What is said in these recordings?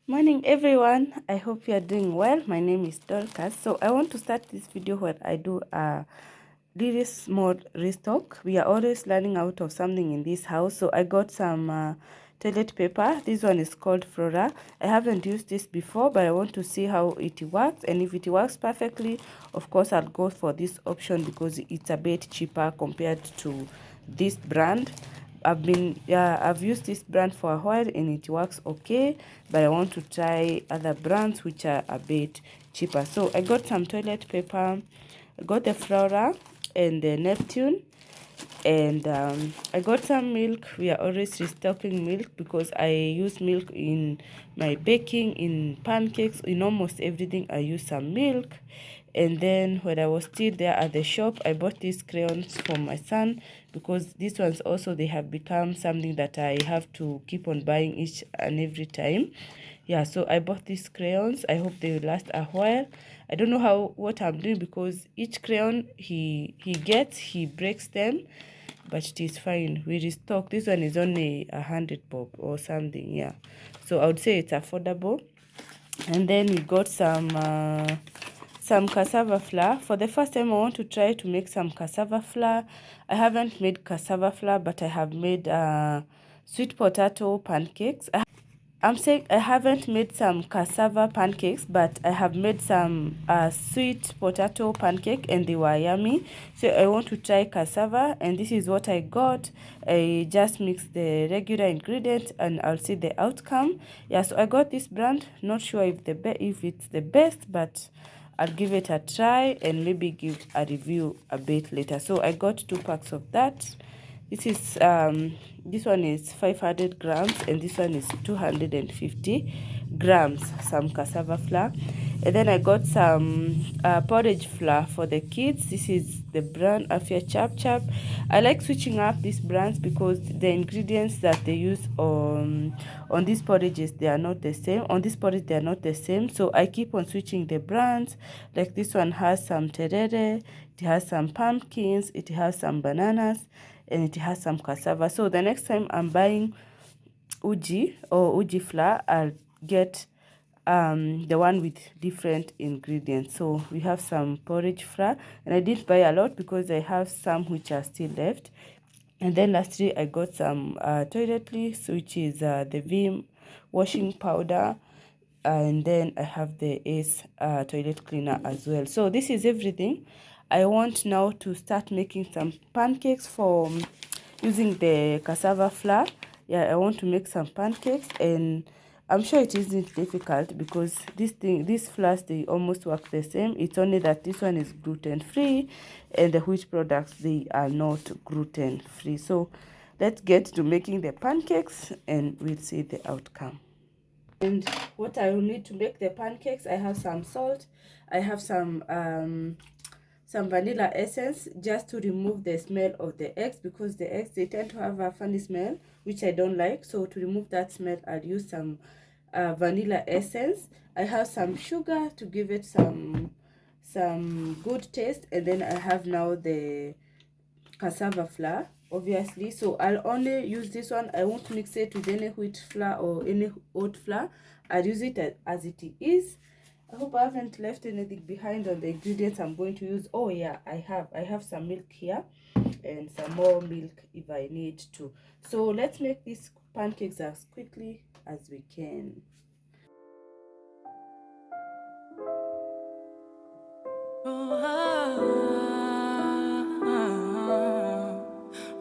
Morning everyone, I hope you are doing well. My name is Dorcas. So I want to start this video where I do a really small restock. We are always learning out of something in this house. So I got some toilet paper. This one is called Flora. I haven't used this before, but I want to see how it works, and if it works perfectly, of course I'll go for this option because it's a bit cheaper compared to this brand. I've used this brand for a while and it works okay, but I want to try other brands which are a bit cheaper. So I got some toilet paper, I got the Flora and the Neptune, and I got some milk. We are always restocking milk because I use milk in my baking, in pancakes, in almost everything I use some milk. And then when I was still there at the shop, I bought these crayons for my son because these ones also, they have become something that I have to keep on buying each and every time. Yeah, so I bought these crayons. I hope they will last a while. I don't know what I'm doing because each crayon he breaks them, but it is fine. We restock. This one is only 100 bob or something. Yeah, so I would say it's affordable. And then we got some cassava flour. For the first time I want to try to make some cassava flour. I haven't made cassava flour, but I have made sweet potato pancakes. I'm saying I haven't made some cassava pancakes, but I have made some sweet potato pancake and they were yummy. So I want to try cassava, and this is what I got. I just mixed the regular ingredients and I'll see the outcome. Yeah, so I got this brand. Not sure if it's the best, but I'll give it a try and maybe give a review a bit later. So I got 2 packs of that. This one is 500 grams and this one is 250 grams, some cassava flour. And then I got some porridge flour for the kids. This is the brand Afia Chap Chap. I like switching up these brands because the ingredients that they use on these porridges, they are not the same. On this porridge, they are not the same. So I keep on switching the brands. Like this one has some terere, it has some pumpkins, it has some bananas, and it has some cassava. So the next time I'm buying uji flour, I'll get the one with different ingredients. So we have some porridge flour, and I didn't buy a lot because I have some which are still left. And then lastly, I got some toiletries, which is the Vim washing powder, and then I have the Ace toilet cleaner as well. So this is everything. I want now to start making some pancakes for using the cassava flour. Yeah, I want to make some pancakes, and I'm sure it isn't difficult because these flours, they almost work the same. It's only that this one is gluten free and the wheat products, they are not gluten free. So let's get to making the pancakes and we'll see the outcome. And what I will need to make the pancakes, I have some salt, I have some vanilla essence just to remove the smell of the eggs, because the eggs, they tend to have a funny smell which I don't like. So to remove that smell, I'll use some vanilla essence. I have some sugar to give it some good taste, and then I have now the cassava flour, obviously. So I'll only use this one. I won't mix it with any wheat flour or any oat flour. I'll use it as it is. I hope I haven't left anything behind on the ingredients I'm going to use. Oh yeah, I have some milk here and some more milk if I need to. So let's make these pancakes as quickly as we can.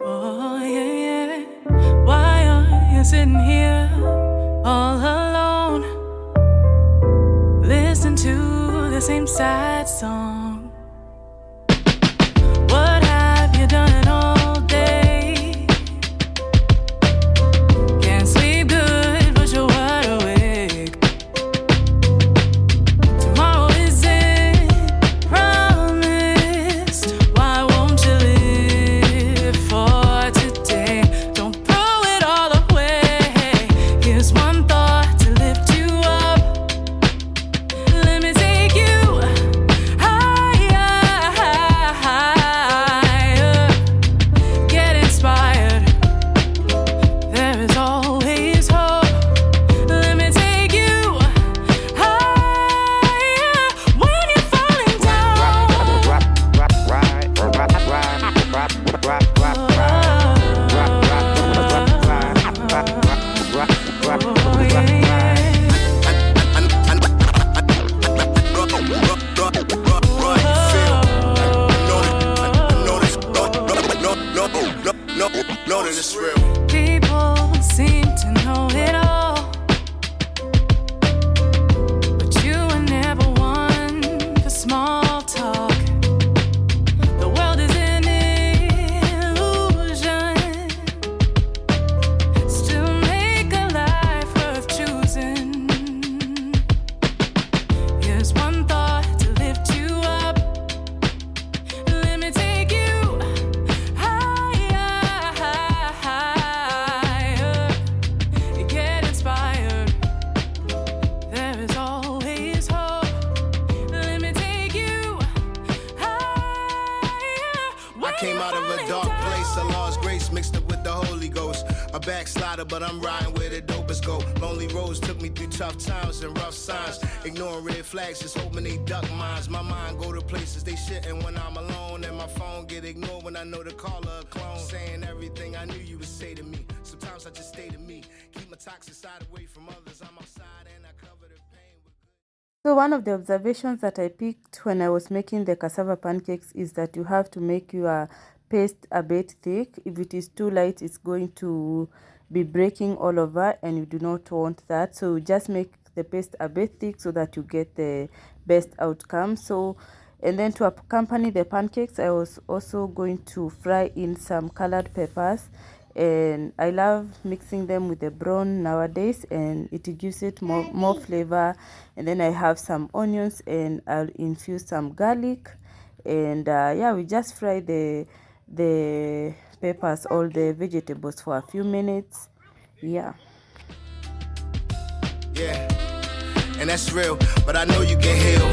Oh yeah. Why are you sitting here all alone? Listen to the same sad song. What have you done all day? Can't sleep good, but you're wide awake. Tomorrow isn't promised. Why won't you live for today? Don't throw it all away. Here's one thought to lift you up. Let me take you high. backslider, but I'm riding where the dopest go. Lonely roads took me through tough times and rough signs. Ignoring red flags, just hoping they duck mines. My mind go to places they shouldn't when I'm alone, and my phone get ignored when I know the caller a clone. Saying everything I knew you would say to me. Sometimes I just stay to me. Keep my toxic side away from others. I'm outside and I cover the pain with good. So one of the observations that I picked when I was making the cassava pancakes is that you have to make your paste a bit thick. If it is too light, it's going to be breaking all over, and you do not want that. So just make the paste a bit thick so that you get the best outcome. So, and then to accompany the pancakes, I was also going to fry in some colored peppers, and I love mixing them with the brown nowadays, and it gives it more flavor. And then I have some onions, and I'll infuse some garlic, and yeah, we just fry the peppers, all the vegetables, for a few minutes. Yeah. Yeah, and that's real, but I know you can heal.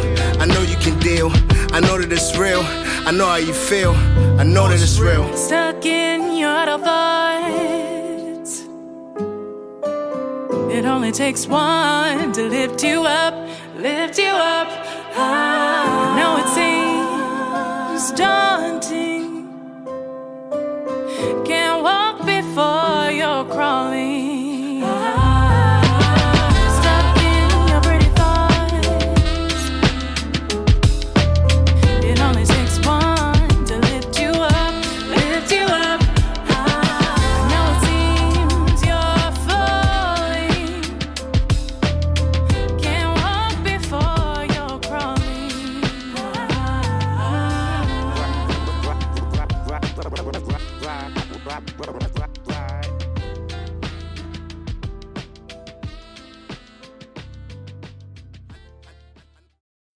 I know you can deal. I know that it's real. I know how you feel. I know that it's real. Stuck in your thoughts. It only takes one to lift you up, lift you up. I know it seems daunting. Can't walk before you're crawling.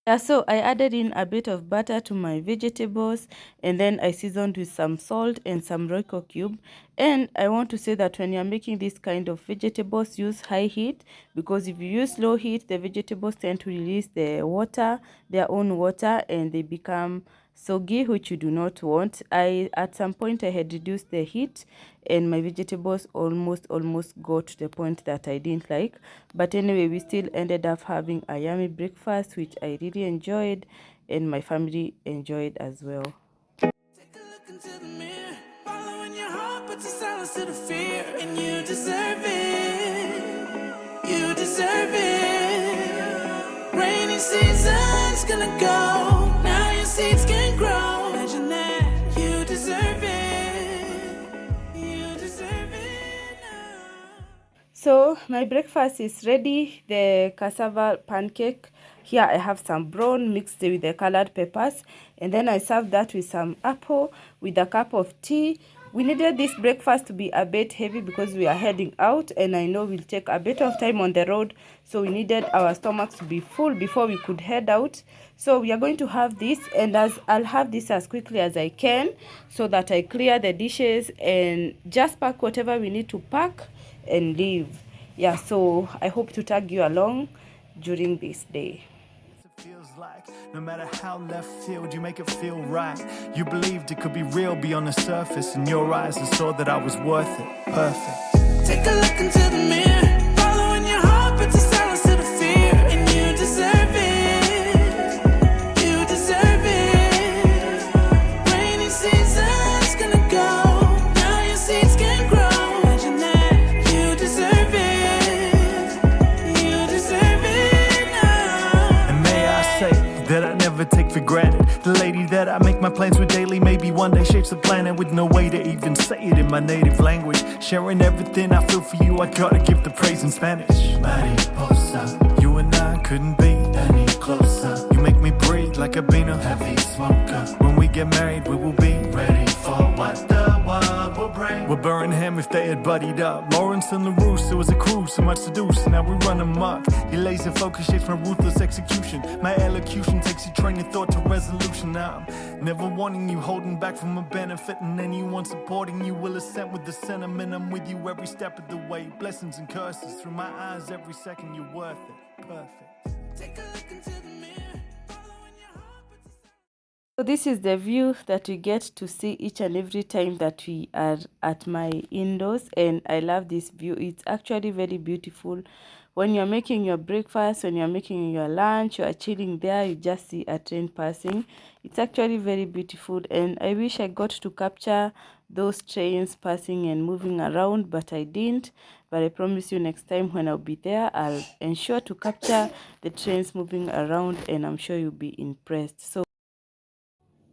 Yeah, so I added in a bit of butter to my vegetables, and then I seasoned with some salt and some Royco cube. And I want to say that when you're making this kind of vegetables, use high heat, because if you use low heat, the vegetables tend to release the water, their own water, and they become soggy, which you do not want. At some point I had reduced the heat, and my vegetables almost got to the point that I didn't like. But anyway, we still ended up having a yummy breakfast, which I really enjoyed, and my family enjoyed as well. Take a look into the mirror, following your heart, put your silence to the fear, and you deserve it. You deserve it. Rainy season's gonna go. Now your seeds can grow. Imagine that. You deserve it. You deserve it now. So my breakfast is ready. The cassava pancake. Here I have some brown mixed with the colored peppers, and then I served that with some apple with a cup of tea. We needed this breakfast to be a bit heavy because we are heading out, and I know we'll take a bit of time on the road, so we needed our stomachs to be full before we could head out. So we are going to have this, and I'll have this as quickly as I can so that I clear the dishes and just pack whatever we need to pack and leave. Yeah, so I hope to tag you along during this day. Feels like no matter how left field, you make it feel right. You believed it could be real beyond the surface. In your eyes, I saw that I was worth it. Perfect. Take a look into the mirror, following your heart, put your silence to the fear, and you deserve it. You deserve it. Rainy season's gonna go. Now your seeds can grow. Imagine that. You deserve it. You deserve it now. And may I say that I never take for granted the lady that I make my plans with daily. Maybe one day shapes the planet with no way to even say it in my native language. Sharing everything I feel for you, I gotta give the praise in Spanish. Mariposa, you and I couldn't be any closer. You make me breathe like a bean of heavy smoker. When we get married, we will be ready for what the world will bring. We're Birmingham if they had buddied up. Lawrence and LaRousse, it was a cruise, so much to do, so now we run amok. Your laser focus shapes my ruthless execution. My elocution takes your train of thought to resolution. Now I'm never wanting you, holding back from a benefit, and anyone supporting you will assent with the sentiment. I'm with you every step of the way. Blessings and curses through my eyes every second. You're worth it. Perfect. Take a look into the So this is the view that we get to see each and every time that we are at my indoors, and I love this view. It's actually very beautiful. When you're making your breakfast, when you're making your lunch, you are chilling there, you just see a train passing. It's actually very beautiful, and I wish I got to capture those trains passing and moving around, but I didn't. But I promise you, next time when I'll be there, I'll ensure to capture the trains moving around, and I'm sure you'll be impressed. So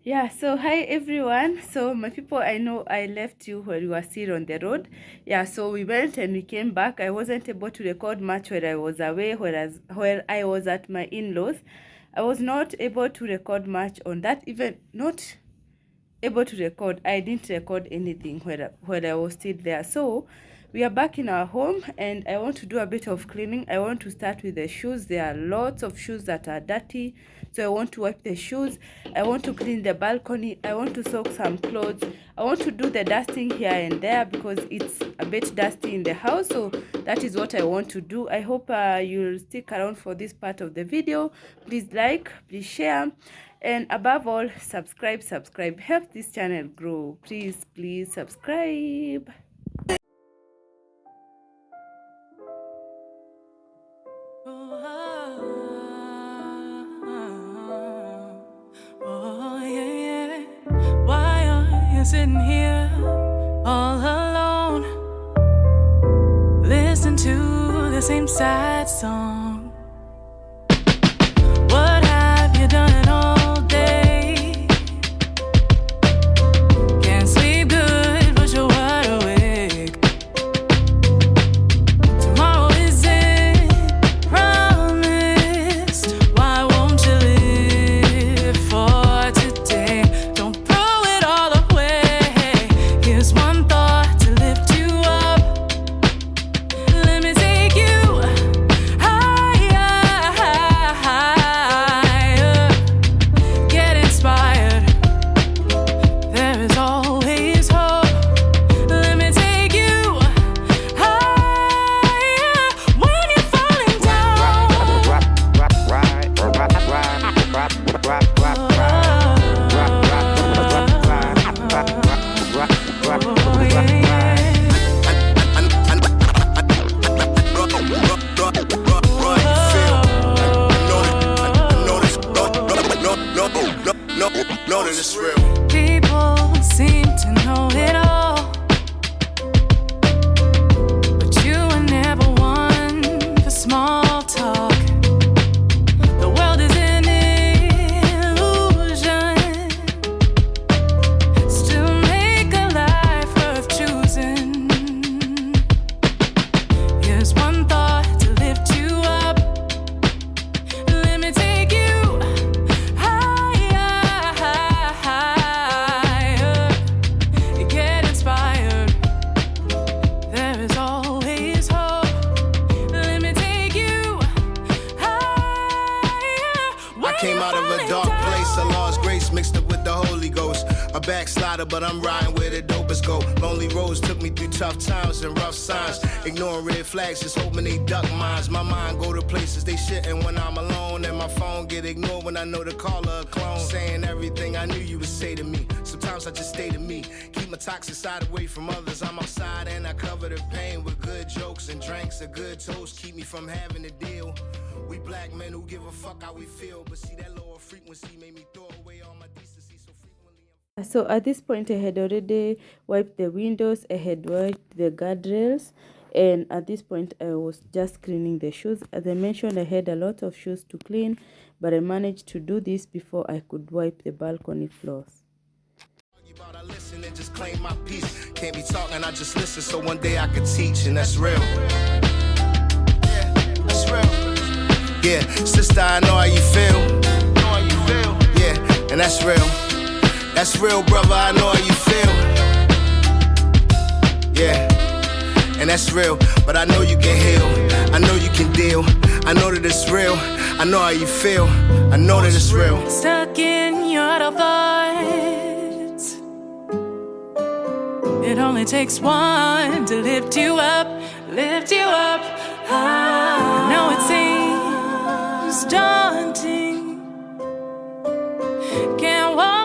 yeah, so hi everyone. So my people, I know I left you when you were still on the road. Yeah, so we went and we came back. I wasn't able to record much when I was away, whereas when I was at my in-laws, I was not able to record much on that, even not able to record. I didn't record anything when I was still there. So we are back in our home, and I want to do a bit of cleaning. I want to start with the shoes. There are lots of shoes that are dirty, so I want to wipe the shoes. I want to clean the balcony. I want to soak some clothes. I want to do the dusting here and there because it's a bit dusty in the house. So that is what I want to do. I hope you'll stick around for this part of the video. Please like, please share, and above all, subscribe. Help this channel grow. Please subscribe. Oh, yeah, yeah. Why are you sitting here all alone? Listen to the same sad song. What have you done all day? Can't sleep good, but you're wide awake. Tomorrow isn't promised. Why won't you live for today? Don't throw it all away. Here's one thought to lift you up. Let me take you higher. Get inspired. There is always hope. Let me take you higher when you're falling down. Oh, yeah, yeah. Know that it's real. People seem to know it all, but you were never one for small talk. The world is an illusion. Still make a life worth choosing. Here's one thought to lift you up. Let me take you higher. Get inspired. There is always hope. Let me take you higher. I came out of a dark place, a lost grace mixed up with the Holy Ghost. A backslider, but I'm riding where the dopest go. Lonely roads took me through tough times and rough signs. Ignoring red flags, just hoping they duck mines. My mind go to places they shouldn't when I'm alone, and my phone get ignored when I know the caller a clone. Saying everything I knew you would say to me. Sometimes I just stay to me. Keep my toxic side away from others. I'm outside and I cover the pain with good jokes and drinks. A good toast keep me from having to deal. We black men who give a fuck how we feel, but see that lower frequency made me throw away all my decency so frequently. So at this point, I had already wiped the windows, I had wiped the guardrails, and at this point, I was just cleaning the shoes. As I mentioned, I had a lot of shoes to clean, but I managed to do this before I could wipe the balcony floors. I listen and just claim my peace. Can't be talking, I just listen so one day I could teach, and that's real. Yeah, that's real. Yeah, sister, I know how you feel. Yeah, and that's real. That's real, brother, I know how you feel. Yeah, and that's real. But I know you can heal. I know you can deal. I know that it's real. I know how you feel. I know that it's real. Stuck in your thoughts. It only takes one to lift you up, lift you up. I know it seems daunting. Can't walk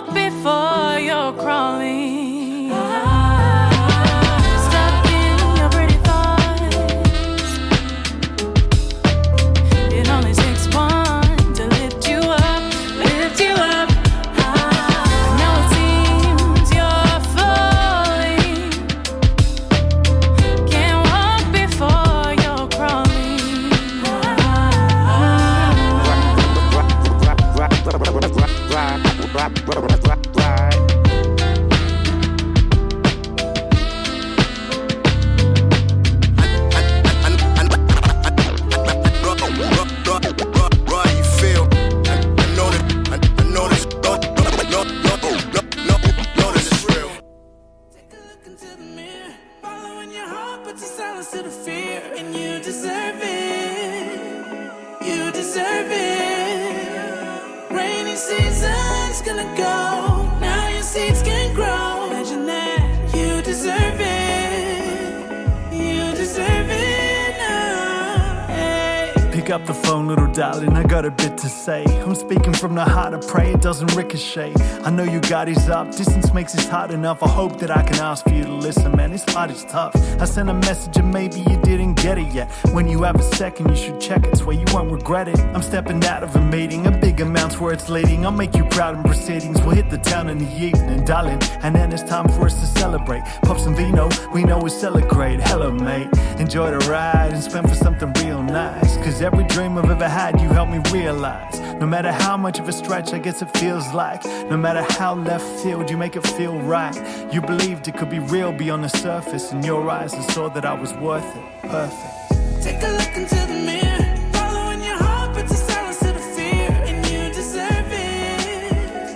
deserve it. Rainy season's gonna go, now your seeds can grow. Imagine that, you deserve it. You deserve it now. Hey. Pick up the phone, little darling, I got a bit to say. I'm speaking from the heart, I pray it doesn't ricochet. I know you got his up, distance makes this hard enough. I hope that I can ask for you to listen, man, this part is tough. I sent a message and maybe you didn't get it yet. When you have a second, you should check it, so you won't regret it. I'm stepping out of a meeting, a big amount's where it's leading. I'll make you proud in proceedings, we'll hit the town in the evening, darling. And then it's time for us to celebrate. Pop some vino, we know we celebrate. Hello, mate, enjoy the ride and spend for something real nice. Cause every dream I've ever had, you helped me realize. No matter how much of a stretch I guess it feels like, no matter how left field, you make it feel right. You believed it could be real beyond the surface. In your eyes I saw that I was worth it. Perfect. Take a look into the mirror, following your heart, but to silence to the fear. And you deserve it.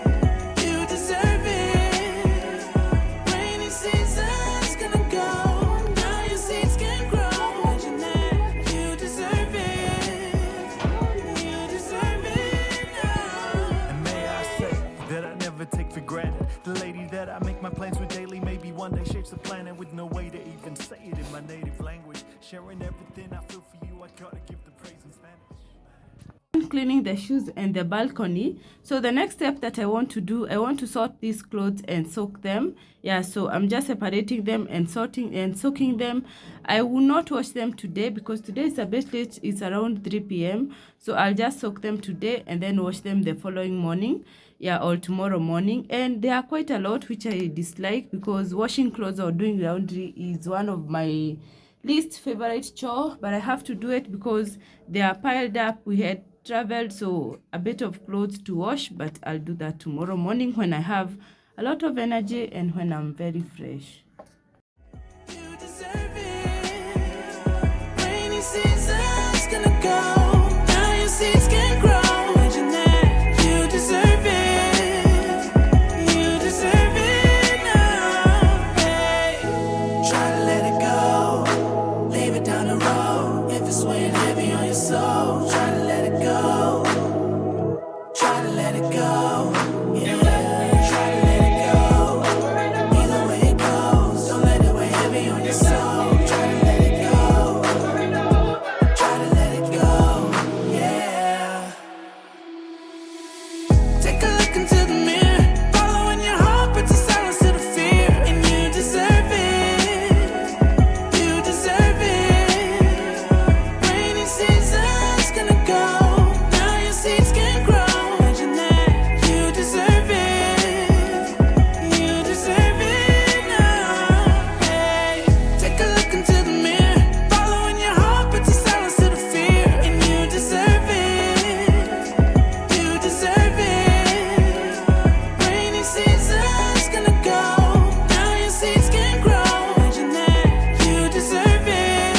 You deserve it. Rainy season's gonna go, now your seeds can grow. Imagine that, you deserve it. You deserve it now. And may I say that I never take for granted the lady that I make my plans with daily. Maybe one day shapes the planet with no way to even say it in my native language. Sharing everything I feel for you, I gotta give the praise in Spanish. Cleaning the shoes and the balcony. So the next step that I want to do, I want to sort these clothes and soak them. Yeah, so I'm just separating them and sorting and soaking them. I will not wash them today because today is a bit late. It's around 3 p.m. So I'll just soak them today and then wash them the following morning. Yeah, or tomorrow morning. And there are quite a lot which I dislike because washing clothes or doing laundry is one of my least favorite chore, but I have to do it because they are piled up. We had traveled, so a bit of clothes to wash, but I'll do that tomorrow morning when I have a lot of energy and when I'm very fresh. You deserve it. Rainy season's gonna go, now your seeds can grow. Imagine that, you deserve it. You deserve it now. Hey. Try to let it go, leave it down the road. If it's weighing heavy on your soul, try to let it go. Try to let it go. Yeah, try to let it go. Either way it goes, don't let it weigh heavy on your soul. Try to let it go. Try to let it go. Yeah. Take a look into the mirror, following your heart, but to silence to the fear. And you deserve it. You deserve it. Rainy season's gonna go, now your seeds can grow. Imagine that, you deserve it. You deserve it now. Hey. Take a look into the mirror, following your heart, but to silence to the fear. And you deserve it. You deserve it. Rainy season's gonna go, now your seeds can grow. Imagine that, you deserve it.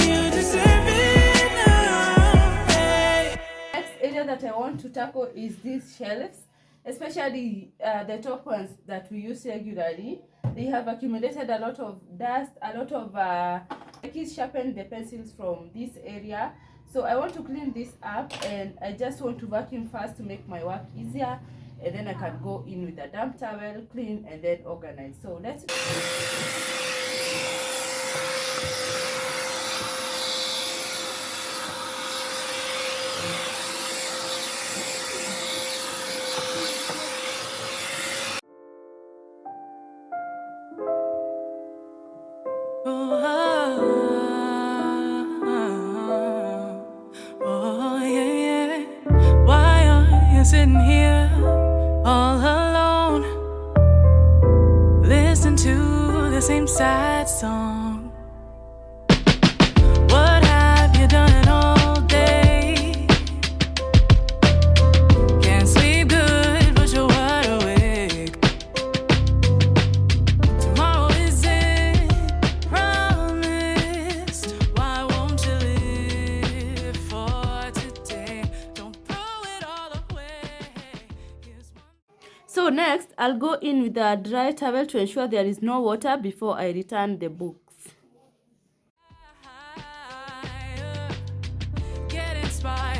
You deserve it now. Hey. Next area that I want to tackle is these shelves, especially the top ones that we use regularly. They have accumulated a lot of dust, a lot of kids sharpened the pencils from this area. So I want to clean this up, and I just want to vacuum first to make my work easier, and then I can go in with a damp towel, clean, and then organize. So let's Oh, yeah, yeah. Why are you sitting here all alone? Listen to the same sad song. What have you done all day? Can't sleep good, but you're wide awake. Tomorrow isn't promised. Why won't you live for today? Don't throw it all away. Here's one. So next, I'll go in with a dry towel to ensure there is no water before I return the books. Get inspired.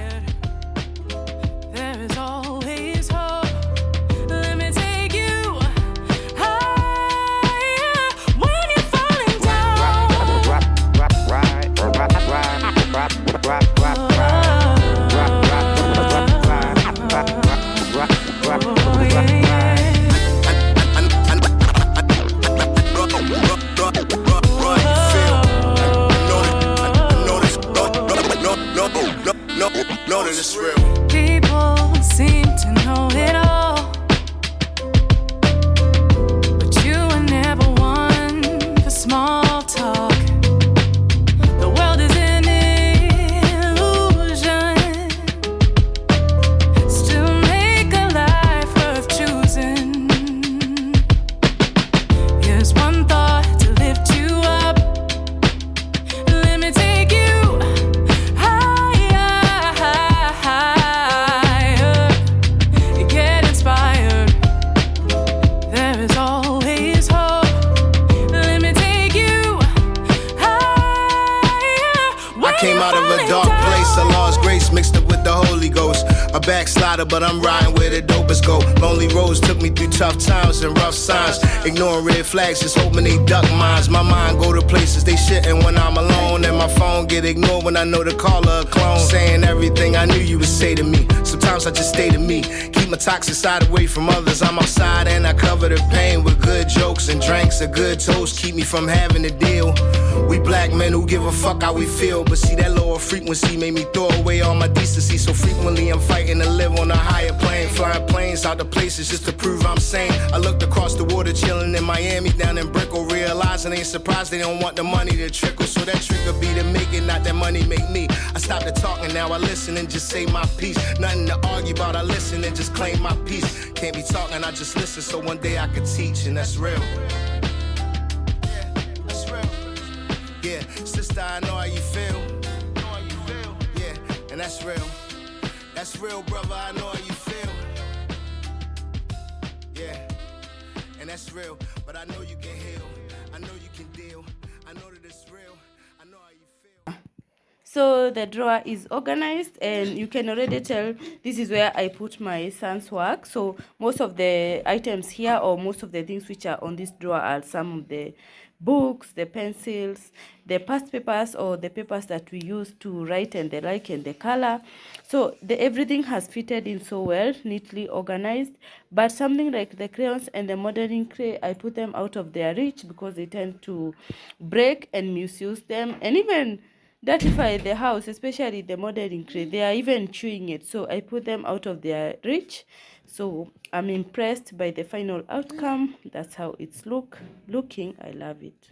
Know that it's real. People seem to know it all, but you were never one for small talk. The world is an illusion. Still make a life worth choosing. Here's one thought to lift you up. Let me take you came out of a dark place, a lost grace mixed up with the Holy Ghost. A backslider, but I'm riding where the dopest go. Lonely roads took me through tough times and rough signs. Ignoring red flags, just hoping they duck mines. My mind go to places they shouldn't when I'm alone, and my phone get ignored when I know the caller a clone. Saying everything I knew you would say to me. Sometimes I just stay to me. Keep my toxic side away from others. I'm outside and I cover the pain with good jokes and drinks. A good toast keep me from having to deal. We black men who give a fuck how we feel, but see that lower frequency made me throw away all my decency. So frequently I'm fighting to live on a higher plane, flying planes out to places just to prove I'm sane. I looked across the water, chilling in Miami, down in Brickell, realizing ain't surprised they don't want the money to trickle. So that trigger be to make it, not that money make me. I stopped the talking, now I listen and just say my piece. Nothing to argue about, I listen and just claim my peace. Can't be talking, I just listen, so one day I could teach, and that's real. Yeah, sister, I know how you feel. Yeah, and that's real. That's real, brother, I know how you feel. Yeah, and that's real. But I know you can heal. I know you can deal. I know that it's real. I know how you feel. So the drawer is organized, and you can already tell this is where I put my son's work. So most of the items here, or most of the things which are on this drawer, are some of the books, the pencils, the past papers, or the papers that we use to write, and the like, and the color. So everything has fitted in so well, neatly organized. But something like the crayons and the modeling clay, I put them out of their reach because they tend to break and misuse them, and even dirtify the house, especially the modeling clay. They are even chewing it, so I put them out of their reach. So I'm impressed by the final outcome. That's how it's looking. I love it.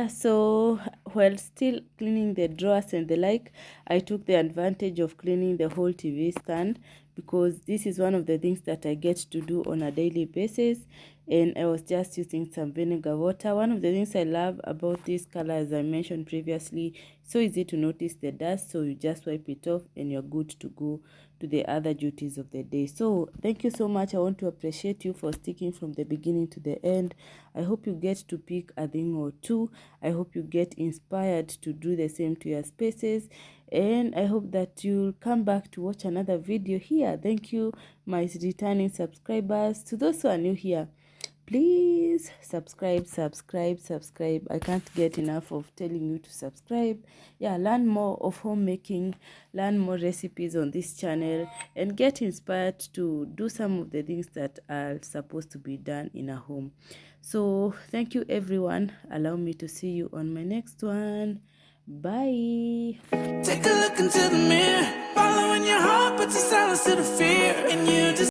So while still cleaning the drawers and the like, I took the advantage of cleaning the whole TV stand, because this is one of the things that I get to do on a daily basis. And I was just using some vinegar water. One of the things I love about this color, as I mentioned previously, so easy to notice the dust, so you just wipe it off and you're good to go to the other duties of the day. So thank you so much. I want to appreciate you for sticking from the beginning to the end. I hope you get to pick a thing or two. I hope you get inspired to do the same to your spaces, and I hope that you'll come back to watch another video here. Thank you, my returning subscribers. To those who are new here, please subscribe. I can't get enough of telling you to subscribe. Yeah, learn more of homemaking, learn more recipes on this channel, and get inspired to do some of the things that are supposed to be done in a home. So thank you, everyone. Allow me to see you on my next one. Bye. Take a look into the mirror, following your heart, but you silence to the fear, and you just